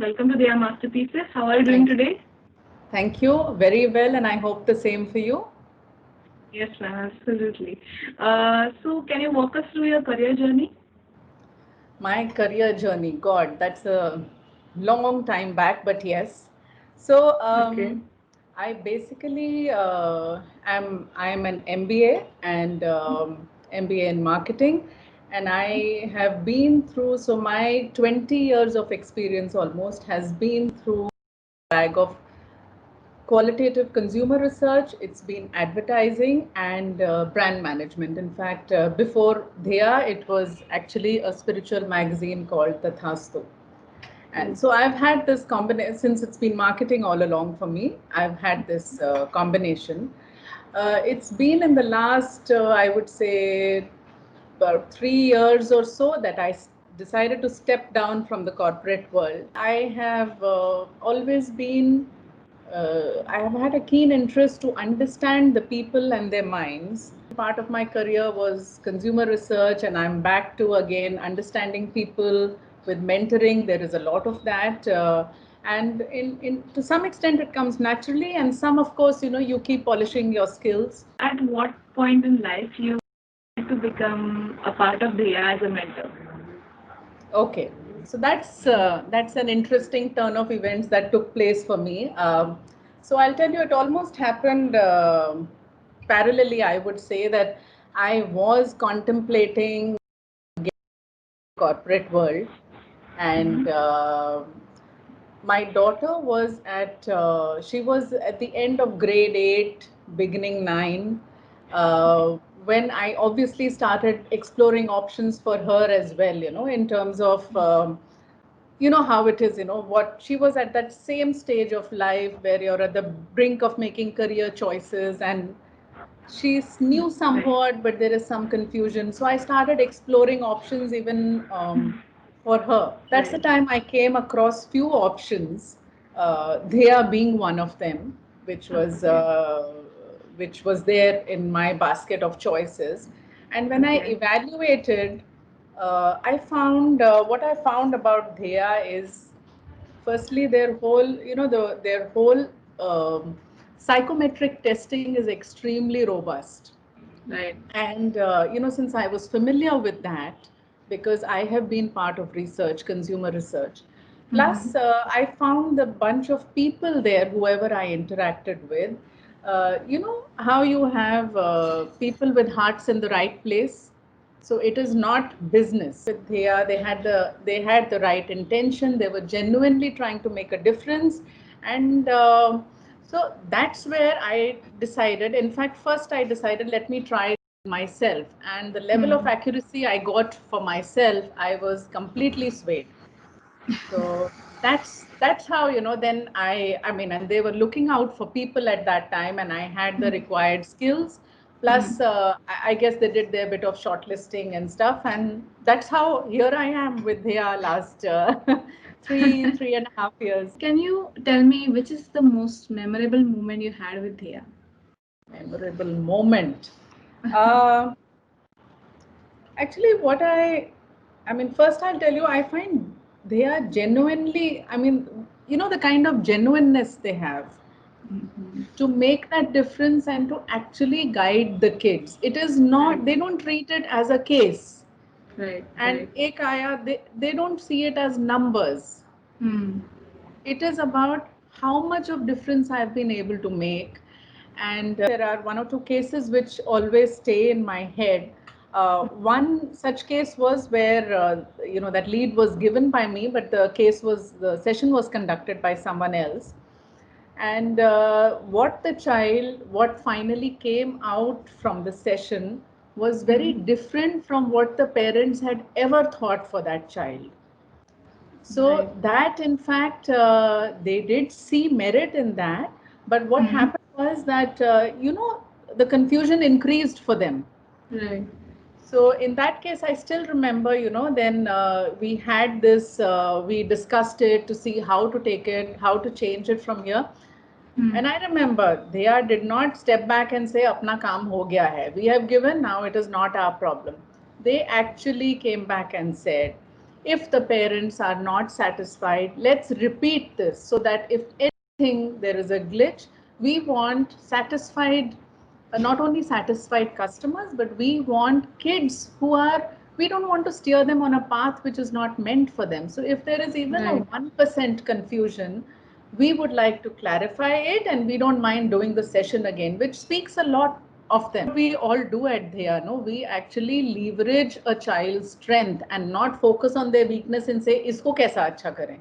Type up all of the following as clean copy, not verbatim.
Welcome to Their Masterpieces. How are you doing today? Thank you. Very well, and I hope the same for you. Yes, ma'am, absolutely. So, can you walk us through your career journey? My career journey, God, that's a long time back, but yes. So Okay. I basically I'm an MBA and MBA in marketing, and I have been through, so my 20 years of experience almost has been through a bag of qualitative consumer research, it's been advertising and brand management. In fact, before Dhya, it was actually a spiritual magazine called Tathastu. And so I've had this combination, since it's been marketing all along for me, I've had this combination. It's been in the last, I would say, about 3 years or so that I decided to step down from the corporate world. I have always been, I have had a keen interest to understand the people and their minds. Part of my career was consumer research, and I'm back to again understanding people with mentoring. There is a lot of that. And in to some extent it comes naturally, and some, of course, you keep polishing your skills. At what point in life you wanted to become a part of Dheya as a mentor? Okay, so that's an interesting turn of events that took place for me. So I'll tell you, it almost happened parallelly. I would say that I was contemplating corporate world, and my daughter was she was at the end of grade 8, beginning 9, when I obviously started exploring options for her as well, in terms of how it is, what she was at that same stage of life where you're at the brink of making career choices, and she knew somewhat, but there is some confusion. So I started exploring options even for her. That's the time I came across few options, Dhea being one of them, which was there in my basket of choices. And when I evaluated, I found what I found about Dhea is, firstly, their whole, their whole psychometric testing is extremely robust. Right. And since I was familiar with that, because I have been part of research, consumer research, plus I found a bunch of people there, whoever I interacted with. How you have people with hearts in the right place. So it is not business. With Dhea, they had the right intention. They were genuinely trying to make a difference, and so that's where I decided. In fact, first I decided, let me try myself, and the level of accuracy I got for myself, I was completely swayed. So that's how, then I mean, and they were looking out for people at that time, and I had the required skills. Plus, I guess they did their bit of shortlisting and stuff, and that's how here I am with Dhea last three and a half years. Can you tell me which is the most memorable moment you had with Dheya? Memorable moment. Uh, Actually, I mean, first I'll tell you, I find they are genuinely, I mean, the kind of genuineness they have to make that difference and to actually guide the kids. It is not, they don't treat it as a case. Right. And ek aaya, they don't see it as numbers. Hmm. It is about how much of difference I've been able to make. And there are one or two cases which always stay in my head. One such case was where that lead was given by me, but the session was conducted by someone else. And what finally came out from the session was very different from what the parents had ever thought for that child. So that, in fact, they did see merit in that. But what happened was that, the confusion increased for them. Right. So in that case, I still remember, then we had this, we discussed it to see how to take it, how to change it from here. And I remember Dhea did not step back and say, Apna kaam ho gaya hai. We have given, now it is not our problem. They actually came back and said, If the parents are not satisfied, let's repeat this so that if anything there is a glitch, we want satisfied, not only satisfied customers, but we want kids who are, we don't want to steer them on a path which is not meant for them. So if there is even a Right. 1% confusion, we would like to clarify it, and we don't mind doing the session again, which speaks a lot of them. We all do at Dheya, no? We actually leverage a child's strength and not focus on their weakness and say, इसको कैसा अच्छा करें?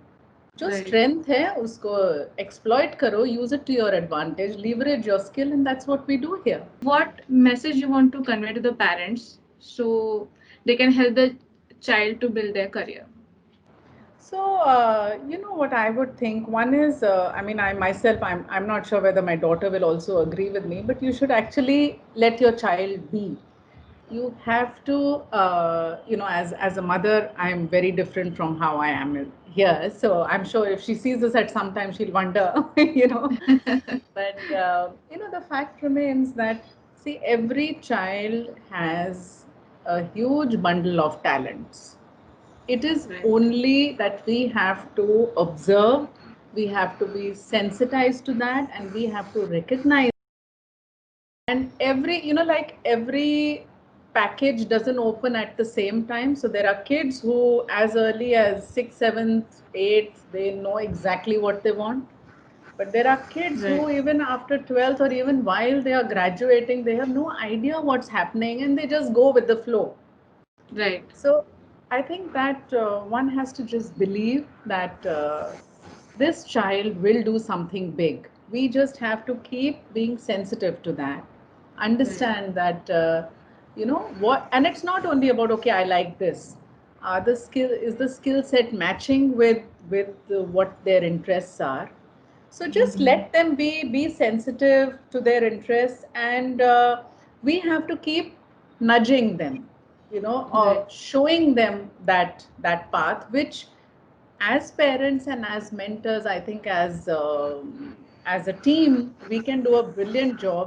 जो Right. strength है उसको exploit करो, use it to your advantage, leverage your skill, and that's what we do here. What message you want to convey to the parents so they can help the child to build their career? So, you know what I would think. One is, I mean, I myself, I'm not sure whether my daughter will also agree with me, but you should actually let your child be. You have to, you know, as a mother, I'm very different from how I am here. So I'm sure if she sees this at some time, she'll wonder, you know. But you know, the fact remains that, see, every child has a huge bundle of talents. It is Right. only that we have to observe, we have to be sensitized to that, and we have to recognize. And every, you know, like every package doesn't open at the same time. So there are kids who, as early as 6th, 7th, 8th, they know exactly what they want. But there are kids Right. who, even after 12th or even while they are graduating, they have no idea what's happening and they just go with the flow. Right. So I think that one has to just believe that this child will do something big. We just have to keep being sensitive to that. Understand that, you know, what, and it's not only about, okay, I like this. The skill set matching with what their interests are? So just let them be sensitive to their interests, and we have to keep nudging them, you know, Right. showing them that path, which as parents and as mentors, I think as a team, we can do a brilliant job